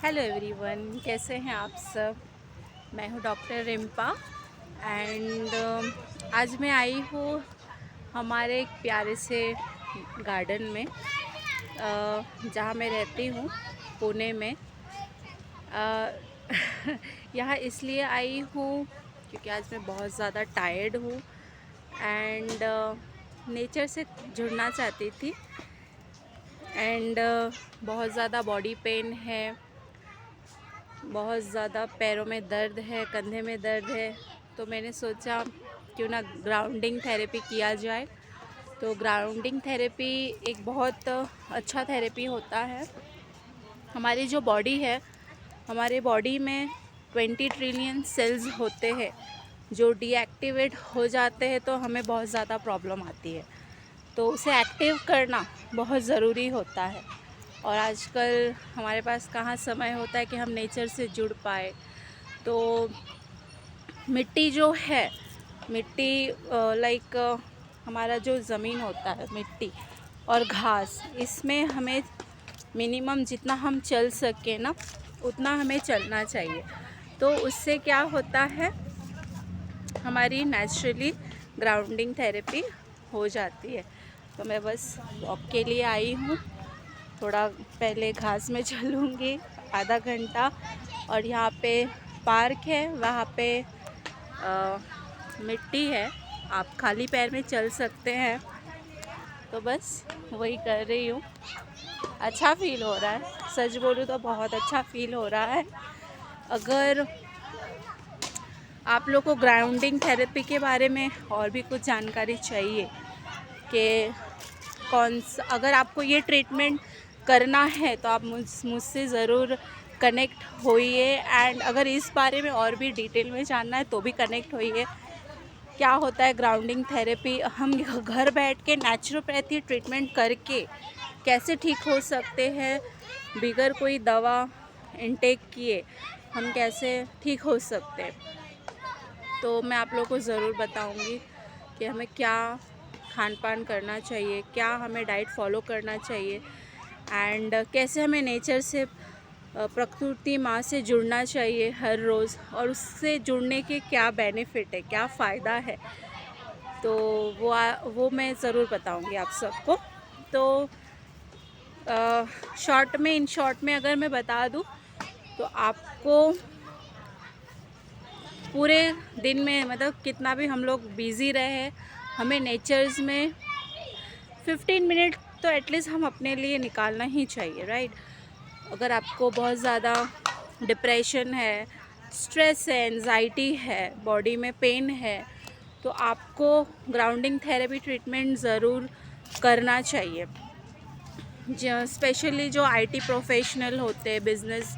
Hello everyone, कैसे हैं आप सब। मैं हूं डॉक्टर रिम्पा एंड आज मैं आई हूँ हमारे एक प्यारे से गार्डन में, जहाँ मैं रहती हूँ पुणे में। अ, यहाँ इसलिए आई हूँ क्योंकि आज मैं बहुत ज़्यादा टायर्ड हूँ एंड नेचर से जुड़ना चाहती थी एंड बहुत ज़्यादा बॉडी पेन है, बहुत ज़्यादा पैरों में दर्द है, कंधे में दर्द है। तो मैंने सोचा क्यों ना ग्राउंडिंग थेरेपी किया जाए। तो ग्राउंडिंग थेरेपी एक बहुत अच्छा थेरेपी होता है। हमारी जो बॉडी है, हमारे बॉडी में 20 ट्रिलियन सेल्स होते हैं जो डीएक्टिवेट हो जाते हैं तो हमें बहुत ज़्यादा प्रॉब्लम आती है। तो उसे एक्टिव करना बहुत ज़रूरी होता है और आजकल हमारे पास कहाँ समय होता है कि हम नेचर से जुड़ पाए। तो मिट्टी जो है, मिट्टी लाइक हमारा जो ज़मीन होता है, मिट्टी और घास, इसमें हमें मिनिमम जितना हम चल सके ना उतना हमें चलना चाहिए। तो उससे क्या होता है, हमारी नेचुरली ग्राउंडिंग थेरेपी हो जाती है। तो मैं बस वॉक के लिए आई हूँ, थोड़ा पहले घास में चलूँगी आधा घंटा। और यहाँ पे पार्क है, वहाँ पे मिट्टी है, आप खाली पैर में चल सकते हैं। तो बस वही कर रही हूँ। अच्छा फील हो रहा है, सच बोलूँ तो बहुत अच्छा फील हो रहा है। अगर आप लोग को ग्राउंडिंग थेरेपी के बारे में और भी कुछ जानकारी चाहिए कि अगर आपको ये ट्रीटमेंट करना है तो आप मुझसे ज़रूर कनेक्ट होइए। एंड अगर इस बारे में और भी डिटेल में जानना है तो भी कनेक्ट होइए। क्या होता है ग्राउंडिंग थेरेपी, हम घर बैठ के नेचुरोपैथी ट्रीटमेंट करके कैसे ठीक हो सकते हैं, बिगर कोई दवा इनटेक किए हम कैसे ठीक हो सकते हैं। तो मैं आप लोगों को ज़रूर बताऊंगी कि हमें क्या खान पान करना चाहिए, क्या हमें डाइट फॉलो करना चाहिए एंड कैसे हमें नेचर से, प्रकृति माँ से जुड़ना चाहिए हर रोज़, और उससे जुड़ने के क्या बेनिफिट है, क्या फ़ायदा है। तो वो मैं ज़रूर बताऊंगी आप सबको। तो इन शॉर्ट में अगर मैं बता दूँ तो आपको पूरे दिन में, मतलब कितना भी हम लोग बिज़ी रहे, हमें नेचर्स में 15 मिनट तो एटलीस्ट हम अपने लिए निकालना ही चाहिए, राइट। अगर आपको बहुत ज़्यादा डिप्रेशन है, स्ट्रेस है, एंजाइटी है, बॉडी में पेन है, तो आपको ग्राउंडिंग थेरेपी ट्रीटमेंट ज़रूर करना चाहिए। जो स्पेशली जो आईटी प्रोफेशनल होते हैं, बिजनेस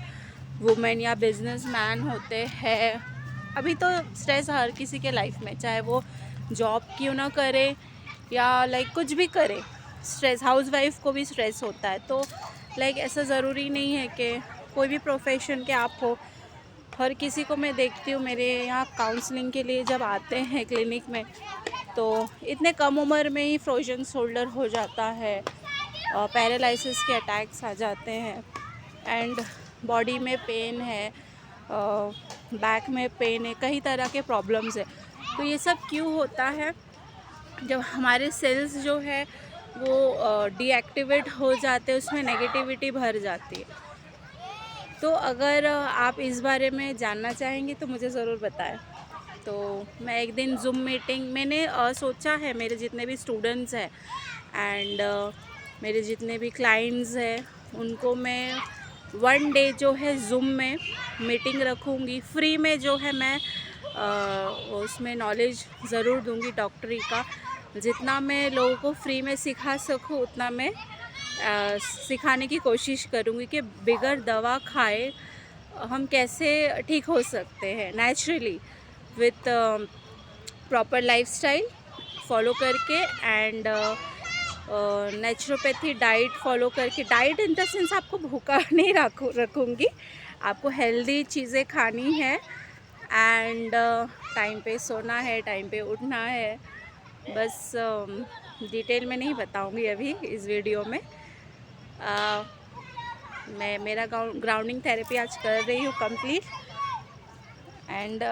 वुमेन या बिजनेस मैन होते हैं, अभी तो स्ट्रेस हर किसी के लाइफ में, चाहे वो जॉब क्यों ना करे या लाइक कुछ भी करे, स्ट्रेस, हाउसवाइफ को भी स्ट्रेस होता है। तो लाइक ऐसा ज़रूरी नहीं है कि कोई भी प्रोफेशन के आप हो, हर किसी को मैं देखती हूँ मेरे यहाँ काउंसलिंग के लिए जब आते हैं क्लिनिक में, तो इतने कम उम्र में ही फ्रोजन शोल्डर हो जाता है, पैरालिसिस के अटैक्स आ जाते हैं एंड बॉडी में पेन है, बैक में पेन है, कई तरह के प्रॉब्लम्स है। तो ये सब क्यों होता है, जब हमारे सेल्स जो है वो डीएक्टिवेट हो जाते हैं, उसमें नेगेटिविटी भर जाती है। तो अगर आप इस बारे में जानना चाहेंगे तो मुझे ज़रूर बताएं। तो मैं एक दिन ज़ूम मीटिंग मैंने सोचा है, मेरे जितने भी स्टूडेंट्स हैं एंड मेरे जितने भी क्लाइंट्स हैं, उनको मैं 1 डे जो है ज़ूम में मीटिंग रखूँगी, फ्री में जो है मैं उसमें नॉलेज ज़रूर दूँगी डॉक्टरी का। जितना मैं लोगों को फ्री में सिखा सकूँ उतना मैं सिखाने की कोशिश करूँगी कि बिगर दवा खाए हम कैसे ठीक हो सकते हैं naturally, with proper lifestyle follow करके एंड नेचुरोपैथी डाइट फॉलो करके। डाइट इन द सेंस आपको भूखा नहीं रखूँगी, आपको हेल्दी चीज़ें खानी है एंड टाइम पे सोना है, टाइम पे उठना है। बस डिटेल में नहीं बताऊँगी अभी इस वीडियो में। मैं मेरा ग्राउंडिंग थेरेपी आज कर रही हूँ कंप्लीट। एंड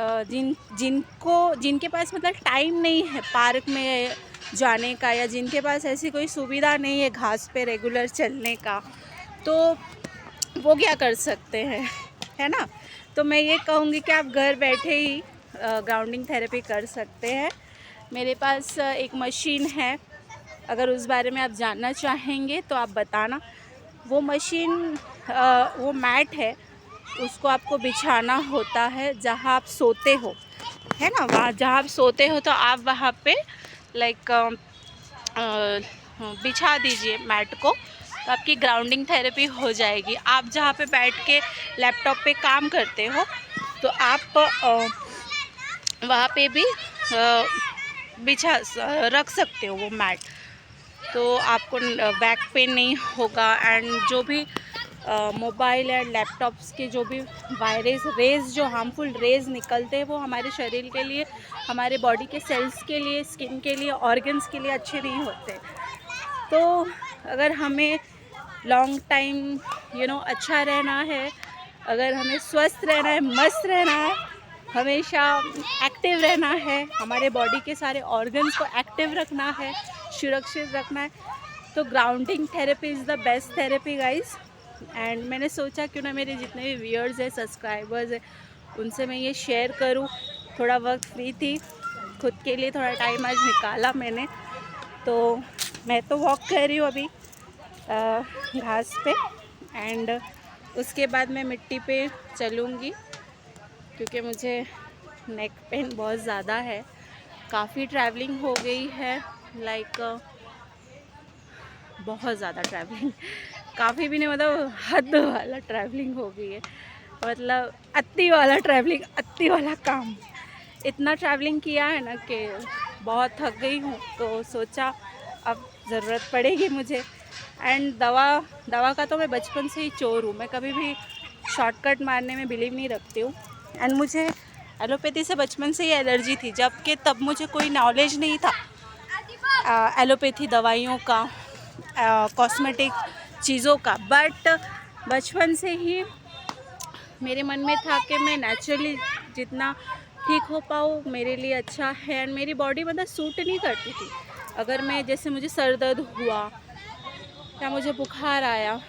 जिनके पास मतलब टाइम नहीं है पार्क में जाने का, या जिनके पास ऐसी कोई सुविधा नहीं है घास पे रेगुलर चलने का, तो वो क्या कर सकते हैं, है ना। तो मैं ये कहूँगी कि आप घर बैठे ही ग्राउंडिंग थेरेपी कर सकते हैं। मेरे पास एक मशीन है, अगर उस बारे में आप जानना चाहेंगे तो आप बताना। वो मशीन वो मैट है, उसको आपको बिछाना होता है जहाँ आप सोते हो, है ना। वहाँ जहाँ आप सोते हो तो आप वहाँ पे लाइक बिछा दीजिए मैट को, तो आपकी ग्राउंडिंग थेरेपी हो जाएगी। आप जहाँ पे बैठ के लैपटॉप पे काम करते हो तो आप वहाँ पे भी बिछा रख सकते हो वो मैट, तो आपको बैक पेन नहीं होगा। एंड जो भी मोबाइल एंड लैपटॉप्स के जो भी वायरस रेज़, जो हार्मफुल रेज़ निकलते हैं, वो हमारे शरीर के लिए, हमारे बॉडी के सेल्स के लिए, स्किन के लिए, ऑर्गन्स के लिए अच्छे नहीं होते। तो अगर हमें लॉन्ग टाइम अच्छा रहना है, अगर हमें स्वस्थ रहना है, मस्त रहना है, हमेशा एक्टिव रहना है, हमारे बॉडी के सारे ऑर्गन्स को एक्टिव रखना है, सुरक्षित रखना है, तो grounding therapy is the best therapy guys. And मैंने सोचा क्यों ना मेरे जितने भी व्यूअर्स हैं, सब्सक्राइबर्स हैं, उनसे मैं ये शेयर करूं। थोड़ा वक्त फ्री थी, खुद के लिए थोड़ा टाइम आज निकाला मैंने, तो मैं तो वॉक कर रही हूँ अभी घास पे। एंड उसके बाद मैं मिट्टी पे चलूँगी, क्योंकि मुझे नेक पेन बहुत ज़्यादा है। काफ़ी ट्रैवलिंग हो गई है, लाइक बहुत ज़्यादा ट्रैवलिंग, काफ़ी भी नहीं, मतलब हद वाला ट्रैवलिंग हो गई है, मतलब अति वाला ट्रैवलिंग, अति वाला काम। इतना ट्रैवलिंग किया है ना कि बहुत थक गई हूँ, तो सोचा अब ज़रूरत पड़ेगी मुझे। एंड दवा का तो मैं बचपन से ही चोर हूँ, मैं कभी भी शॉर्टकट मारने में बिलीव नहीं रखती हूँ। एंड मुझे एलोपैथी से बचपन से ही एलर्जी थी, जबकि तब मुझे कोई नॉलेज नहीं था एलोपैथी दवाइयों का, कॉस्मेटिक चीज़ों का। बट बचपन से ही मेरे मन में था कि मैं नेचुरली जितना ठीक हो पाऊँ मेरे लिए अच्छा है। एंड मेरी बॉडी मतलब सूट नहीं करती थी, अगर मैं जैसे मुझे सर दर्द हुआ या मुझे बुखार आया,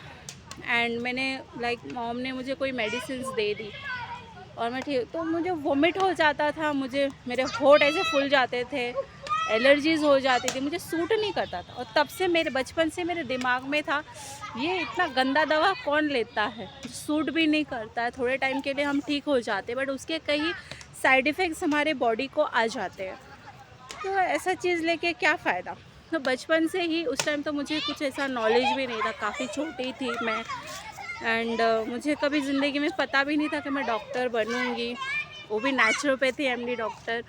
एंड मैंने लाइक मॉम ने मुझे कोई मेडिसिन दे दी और मैं ठीक, तो मुझे वोमिट हो जाता था, मुझे मेरे होठ ऐसे फूल जाते थे, एलर्जीज़ हो जाती थी, मुझे सूट नहीं करता था। और तब से मेरे बचपन से मेरे दिमाग में था ये इतना गंदा दवा कौन लेता है, सूट भी नहीं करता है, थोड़े टाइम के लिए हम ठीक हो जाते हैं बट उसके कई साइड इफ़ेक्ट्स हमारे बॉडी को आ जाते हैं, तो ऐसा चीज़ लेके क्या फ़ायदा। तो बचपन से ही, उस टाइम तो मुझे कुछ ऐसा नॉलेज भी नहीं था, काफ़ी छोटी थी मैं। एंड मुझे कभी ज़िंदगी में पता भी नहीं था कि मैं डॉक्टर बनूंगी, वो भी नेचुरोपैथी एमडी डॉक्टर।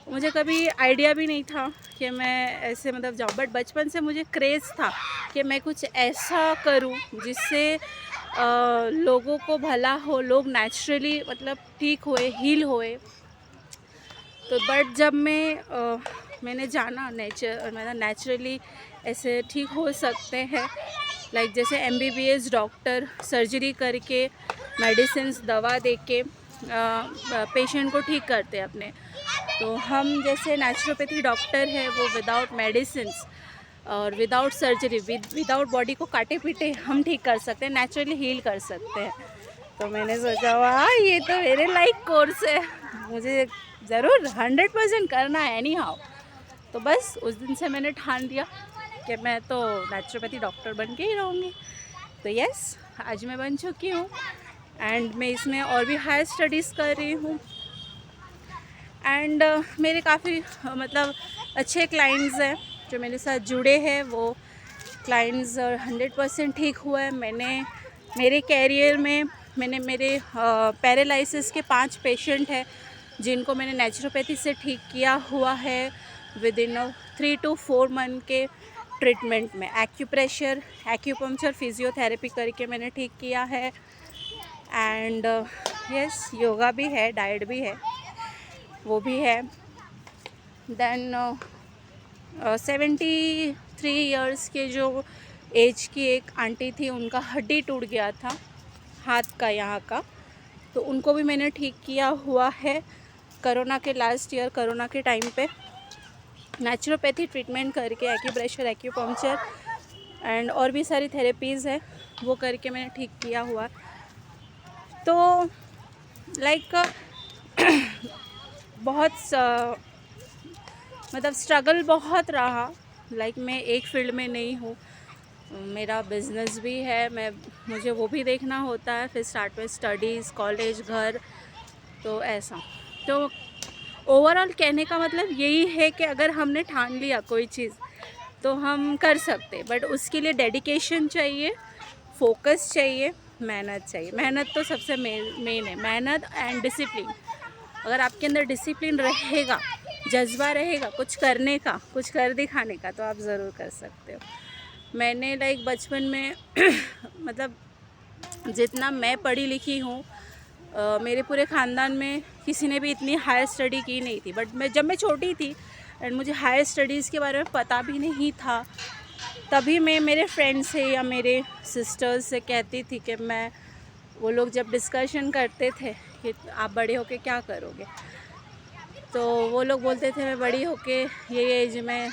मुझे कभी आइडिया भी नहीं था कि मैं ऐसे मतलब जाऊँ, बट बचपन से मुझे क्रेज़ था कि मैं कुछ ऐसा करूं जिससे लोगों को भला हो, लोग नेचुरली मतलब ठीक होए, हील होए। तो बट जब मैंने जाना मतलब नेचुरली ऐसे ठीक हो सकते हैं, लाइक जैसे MBBS डॉक्टर सर्जरी करके, मेडिसिन दवा दे के पेशेंट को ठीक करते हैं अपने, तो हम जैसे नेचुरोपैथी डॉक्टर है वो विदाउट मेडिसिन्स और विदाउट सर्जरी, विदाउट बॉडी को काटे पीटे हम ठीक कर सकते हैं, नेचुरली हील कर सकते हैं। तो मैंने सोचा वाह ये तो मेरे लाइक कोर्स है, मुझे ज़रूर 100% करना है एनी हाउ। तो बस उस दिन से मैंने ठान दिया कि मैं तो नेचुरोपैथी डॉक्टर बन के ही रहूँगी। तो यस, आज मैं बन चुकी हूँ एंड मैं इसमें और भी हायर स्टडीज़ कर रही हूँ। एंड मेरे काफ़ी मतलब अच्छे क्लाइंट्स हैं जो मेरे साथ जुड़े हैं, वो क्लाइंट्स 100% ठीक हुआ है। मैंने मेरे कैरियर में मेरे पैरालिसिस के 5 पेशेंट हैं जिनको मैंने नेचुरोपैथी से ठीक किया हुआ है विद इन 3 to 4 मंथ के ट्रीटमेंट में। एक्यूप्रेशर, एक्यूपंक्चर, फिजियोथेरेपी करके मैंने ठीक किया है। एंड यस, योगा भी है, डाइट भी है, वो भी है। देन 73 इयर्स के जो एज की एक आंटी थी, उनका हड्डी टूट गया था हाथ का यहाँ का, तो उनको भी मैंने ठीक किया हुआ है कोरोना के लास्ट ईयर, कोरोना के टाइम पे नेचुरोपैथी ट्रीटमेंट करके, एक्यूप्रेशर, एक्यूपंक्चर एंड और भी सारी थेरेपीज़ है वो करके मैंने ठीक किया हुआ। तो लाइक बहुत मतलब स्ट्रगल बहुत रहा। लाइक मैं एक फील्ड में नहीं हूँ, मेरा बिज़नेस भी है, मुझे वो भी देखना होता है, फिर स्टार्ट में स्टडीज़, कॉलेज, घर, तो ऐसा। तो ओवरऑल कहने का मतलब यही है कि अगर हमने ठान लिया कोई चीज़ तो हम कर सकते, बट उसके लिए डेडिकेशन चाहिए, फोकस चाहिए, मेहनत चाहिए। मेहनत तो सबसे मेन है, मेहनत एंड डिसिप्लिन। अगर आपके अंदर डिसिप्लिन रहेगा, जज्बा रहेगा कुछ करने का, कुछ कर दिखाने का, तो आप ज़रूर कर सकते हो। मैंने लाइक बचपन में मतलब जितना मैं पढ़ी लिखी हूँ, मेरे पूरे ख़ानदान में किसी ने भी इतनी हायर स्टडी की नहीं थी। बट जब मैं छोटी थी एंड मुझे हायर स्टडीज़ के बारे में पता भी नहीं था, तभी मैं मेरे फ्रेंड्स से या मेरे सिस्टर्स से कहती थी कि वो लोग जब डिस्कशन करते थे कि आप बड़े होके क्या करोगे, तो वो लोग बोलते थे मैं बड़ी होके ये एज में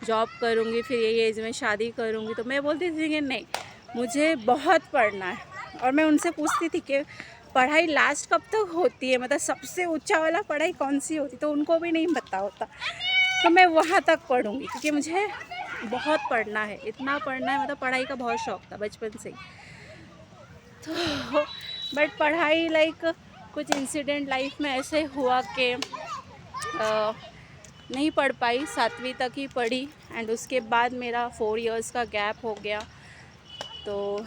जॉब करूँगी, फिर ये एज में शादी करूँगी। तो मैं बोलती थी कि नहीं, मुझे बहुत पढ़ना है। और मैं उनसे पूछती थी कि पढ़ाई लास्ट कब तक होती है, मतलब सबसे ऊंचा वाला पढ़ाई कौन सी होती, तो उनको भी नहीं पता होता। तो मैं वहाँ तक पढ़ूँगी क्योंकि मुझे बहुत पढ़ना है, इतना पढ़ना है, मतलब पढ़ाई का बहुत शौक़ था बचपन से ही। तो बट पढ़ाई लाइक कुछ इंसिडेंट लाइफ में ऐसे हुआ कि नहीं पढ़ पाई, 7वीं तक ही पढ़ी एंड उसके बाद मेरा 4 इयर्स का गैप हो गया। तो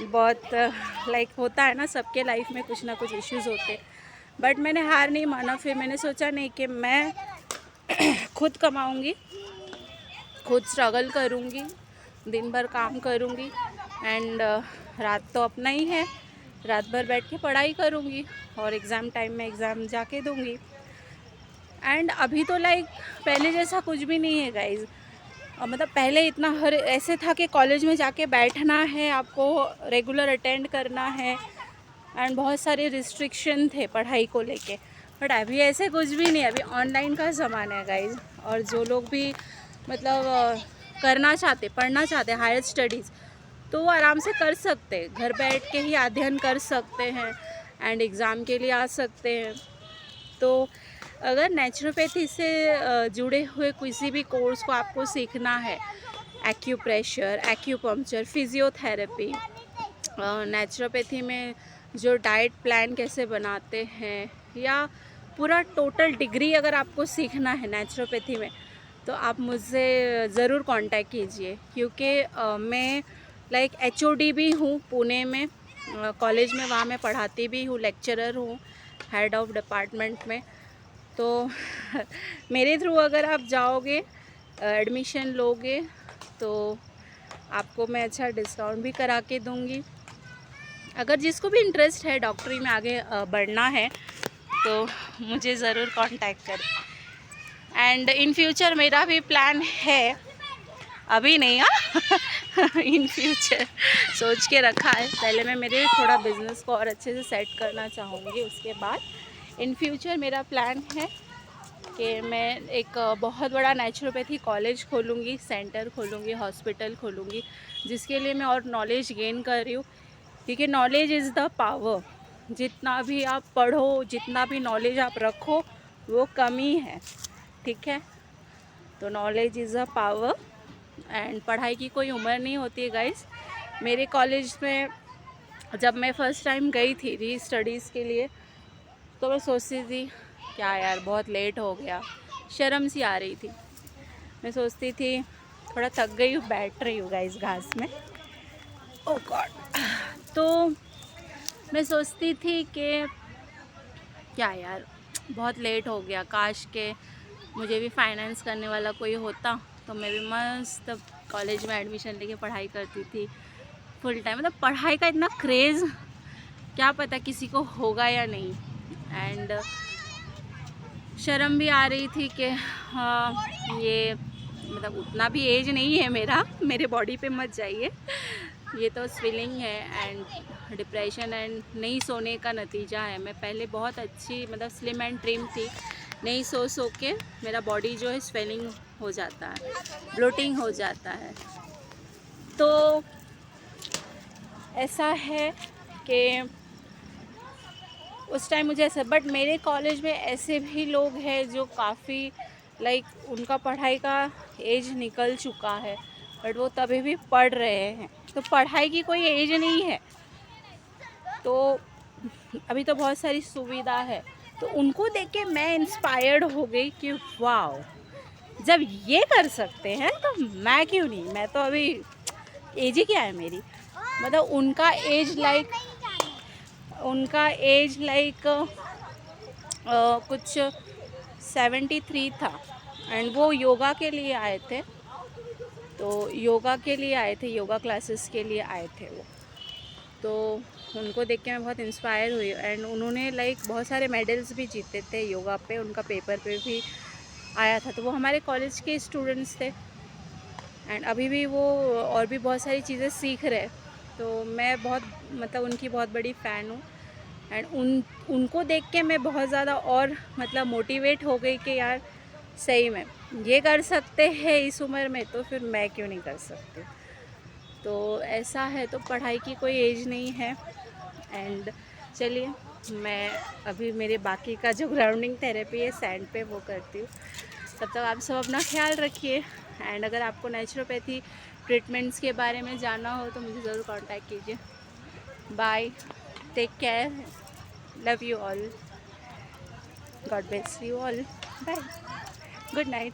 बहुत लाइक होता है ना, सबके लाइफ में कुछ ना कुछ इश्यूज़ होते, बट मैंने हार नहीं माना। फिर मैंने सोचा नहीं कि मैं खुद कमाऊंगी, खुद स्ट्रगल करूंगी, दिन भर काम करूंगी एंड रात तो अपना ही है, रात भर बैठ के पढ़ाई करूंगी और एग्ज़ाम टाइम में एग्ज़ाम जाके दूंगी। एंड अभी तो लाइक पहले जैसा कुछ भी नहीं है गाइज़। मतलब पहले इतना हर ऐसे था कि कॉलेज में जाके बैठना है, आपको रेगुलर अटेंड करना है एंड बहुत सारे रिस्ट्रिक्शन थे पढ़ाई को लेके। बट अभी ऐसे कुछ भी नहीं, अभी ऑनलाइन का ज़माना है गाइज़। और जो लोग भी मतलब करना चाहते, पढ़ना चाहते हायर स्टडीज़, तो वो आराम से कर सकते, घर बैठ के ही अध्ययन कर सकते हैं एंड एग्ज़ाम के लिए आ सकते हैं। तो अगर नेचुरोपैथी से जुड़े हुए किसी भी कोर्स को आपको सीखना है, एक्यूप्रेशर, एक्यूपंक्चर, फिजियोथेरेपी, नेचुरोपैथी में जो डाइट प्लान कैसे बनाते हैं, या पूरा टोटल डिग्री अगर आपको सीखना है नेचुरोपैथी में, तो आप मुझसे ज़रूर कांटेक्ट कीजिए। क्योंकि मैं लाइक HOD भी हूँ पुणे में, कॉलेज में, वहाँ मैं पढ़ाती भी हूँ, लेक्चरर हूँ, हेड ऑफ डिपार्टमेंट में। तो मेरे थ्रू अगर आप जाओगे, एडमिशन लोगे, तो आपको मैं अच्छा डिस्काउंट भी करा के दूँगी। अगर जिसको भी इंटरेस्ट है डॉक्टरी में आगे बढ़ना है, तो मुझे ज़रूर कांटेक्ट करें। एंड इन फ्यूचर मेरा भी प्लान है, अभी नहीं इन फ्यूचर सोच के रखा है। पहले मैं मेरे थोड़ा बिज़नेस को और अच्छे से सेट करना चाहूँगी, उसके बाद इन फ्यूचर मेरा प्लान है कि मैं एक बहुत बड़ा नेचुरोपैथी कॉलेज खोलूँगी, सेंटर खोलूँगी, हॉस्पिटल खोलूँगी, जिसके लिए मैं और नॉलेज गेन कर रही हूँ। क्योंकि नॉलेज इज़ द पावर। जितना भी आप पढ़ो, जितना भी नॉलेज आप रखो, वो कमी है, ठीक है। तो knowledge is a power and पढ़ाई की कोई उम्र नहीं होती है गाइस। मेरे कॉलेज में जब मैं फ़र्स्ट टाइम गई थी री स्टडीज़ के लिए, तो मैं सोचती थी क्या यार बहुत लेट हो गया, शर्म सी आ रही थी। मैं सोचती थी थोड़ा थक गई हूँ, बैठ रही हूँ गाइस घास में, ओह गॉड। तो मैं सोचती थी कि क्या यार बहुत लेट हो गया, काश के मुझे भी फाइनेंस करने वाला कोई होता, तो मैं भी मस्त कॉलेज में एडमिशन लेके पढ़ाई करती थी फुल टाइम। मतलब पढ़ाई का इतना क्रेज़, क्या पता किसी को होगा या नहीं। एंड शर्म भी आ रही थी कि हाँ ये मतलब उतना भी एज नहीं है मेरा, मेरे बॉडी पे मत जाइए, ये तो स्विलिंग है एंड डिप्रेशन एंड नहीं सोने का नतीजा है। मैं पहले बहुत अच्छी मतलब स्लिम एंड ट्रिम थी, नहीं सो के मेरा बॉडी जो है स्वेलिंग हो जाता है, ब्लोटिंग हो जाता है। तो ऐसा है कि उस टाइम मुझे ऐसा, बट मेरे कॉलेज में ऐसे भी लोग हैं जो काफ़ी लाइक उनका पढ़ाई का एज निकल चुका है बट वो तभी भी पढ़ रहे हैं। तो पढ़ाई की कोई एज नहीं है, तो अभी तो बहुत सारी सुविधा है। तो उनको देख के मैं इंस्पायर्ड हो गई कि वाओ, जब ये कर सकते हैं तो मैं क्यों नहीं। मैं तो अभी एज ही क्या है मेरी, मतलब उनका एज लाइक कुछ 73 था एंड वो योगा के लिए आए थे। तो योगा के लिए आए थे, योगा क्लासेस के लिए आए थे वो। तो उनको देख के मैं बहुत इंस्पायर हुई एंड उन्होंने लाइक बहुत सारे मेडल्स भी जीते थे योगा पे, उनका पेपर पे भी आया था। तो वो हमारे कॉलेज के स्टूडेंट्स थे एंड अभी भी वो और भी बहुत सारी चीज़ें सीख रहे। तो मैं बहुत मतलब उनकी बहुत बड़ी फ़ैन हूँ एंड उनको देख के मैं बहुत ज़्यादा और मतलब मोटिवेट हो गई कि यार सही में ये कर सकते हैं इस उम्र में, तो फिर मैं क्यों नहीं कर सकती। तो ऐसा है, तो पढ़ाई की कोई एज नहीं है। एंड चलिए मैं अभी मेरे बाकी का जो ग्राउंडिंग थेरेपी है सैंड पे वो करती हूँ। तब तक आप सब अपना ख्याल रखिए एंड अगर आपको नेचुरोपैथी ट्रीटमेंट्स के बारे में जानना हो तो मुझे ज़रूर कांटेक्ट कीजिए। Bye, take care, love you all, God bless you all, bye, good night.